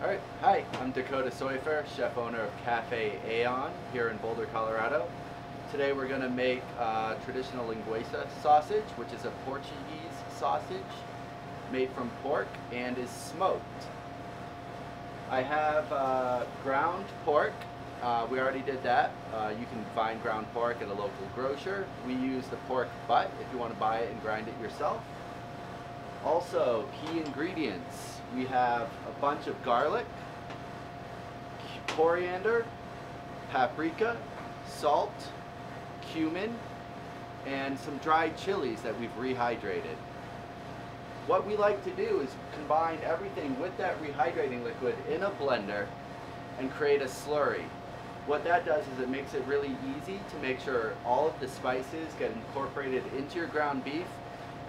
Alright, hi, I'm Dakota Soifer, chef owner of Cafe Aion here in Boulder, Colorado. Today we're going to make traditional linguiça sausage, which is a Portuguese sausage made from pork and is smoked. I have ground pork. We already did that. You can find ground pork at a local grocer. We use the pork butt if you want to buy it and grind it yourself. Also, key ingredients. We have a bunch of garlic, coriander, paprika, salt, cumin, and some dried chilies that we've rehydrated. What we like to do is combine everything with that rehydrating liquid in a blender and create a slurry. What that does is it makes it really easy to make sure all of the spices get incorporated into your ground beef,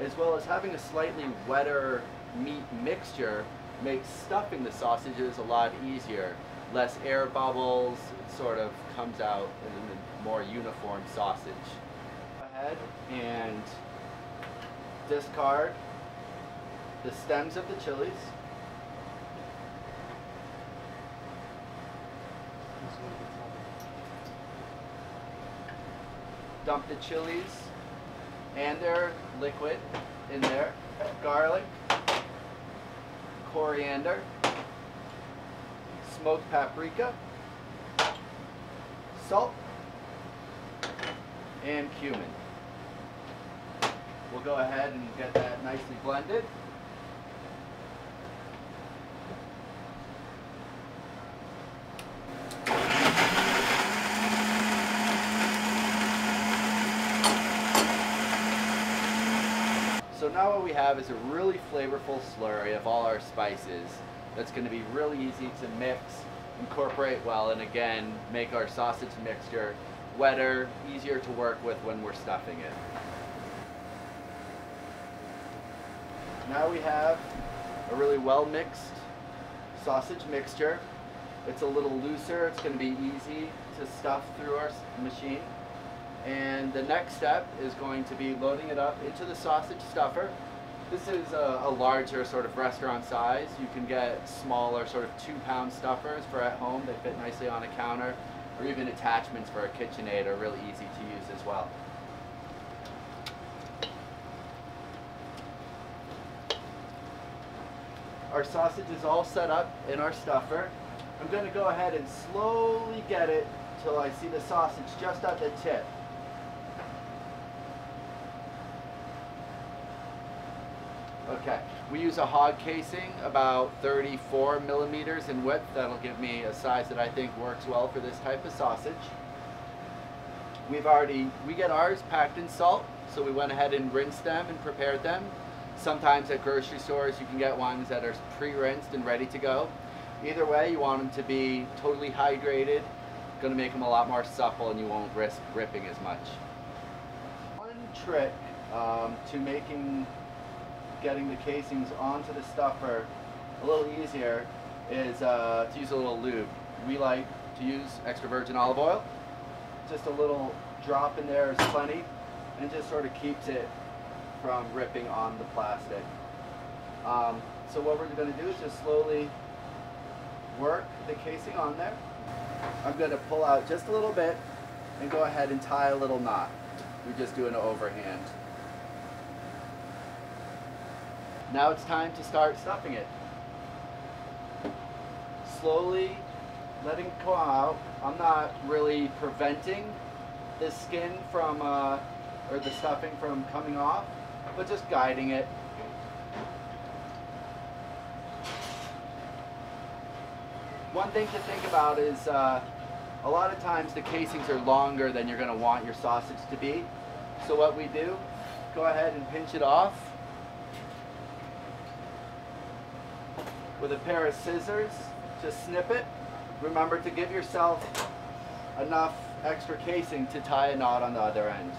as well as having a slightly wetter meat mixture makes stuffing the sausages a lot easier. Less air bubbles, it sort of comes out in a more uniform sausage. Go ahead and discard the stems of the chilies. Dump the chilies and their liquid in there. Garlic, coriander, smoked paprika, salt, and cumin. We'll go ahead and get that nicely blended. So now what we have is a really flavorful slurry of all our spices that's going to be really easy to mix, incorporate well, and again, make our sausage mixture wetter, easier to work with when we're stuffing it. Now we have a really well mixed sausage mixture. It's a little looser, it's going to be easy to stuff through our machine. And the next step is going to be loading it up into the sausage stuffer. This is a larger sort of restaurant size. You can get smaller sort of 2-pound stuffers for at home. They fit nicely on a counter, or even attachments for a KitchenAid are really easy to use as well. Our sausage is all set up in our stuffer. I'm going to go ahead and slowly get it till I see the sausage just at the tip. Okay, we use a hog casing about 34 millimeters in width. That'll give me a size that I think works well for this type of sausage. We get ours packed in salt, so we went ahead and rinsed them and prepared them. Sometimes at grocery stores you can get ones that are pre-rinsed and ready to go. Either way, you want them to be totally hydrated. Going to make them a lot more supple and you won't risk ripping as much. One trick to getting the casings onto the stuffer a little easier is to use a little lube. We like to use extra virgin olive oil. Just a little drop in there is plenty, and just sort of keeps it from ripping on the plastic. So what we're going to do is just slowly work the casing on there. I'm going to pull out just a little bit and go ahead and tie a little knot. We just do an overhand. Now it's time to start stuffing it. Slowly letting it come out. I'm not really preventing the skin from, or the stuffing from coming off, but just guiding it. One thing to think about is a lot of times the casings are longer than you're going to want your sausage to be. So what we do, go ahead and pinch it off with a pair of scissors. Just snip it. Remember to give yourself enough extra casing to tie a knot on the other end.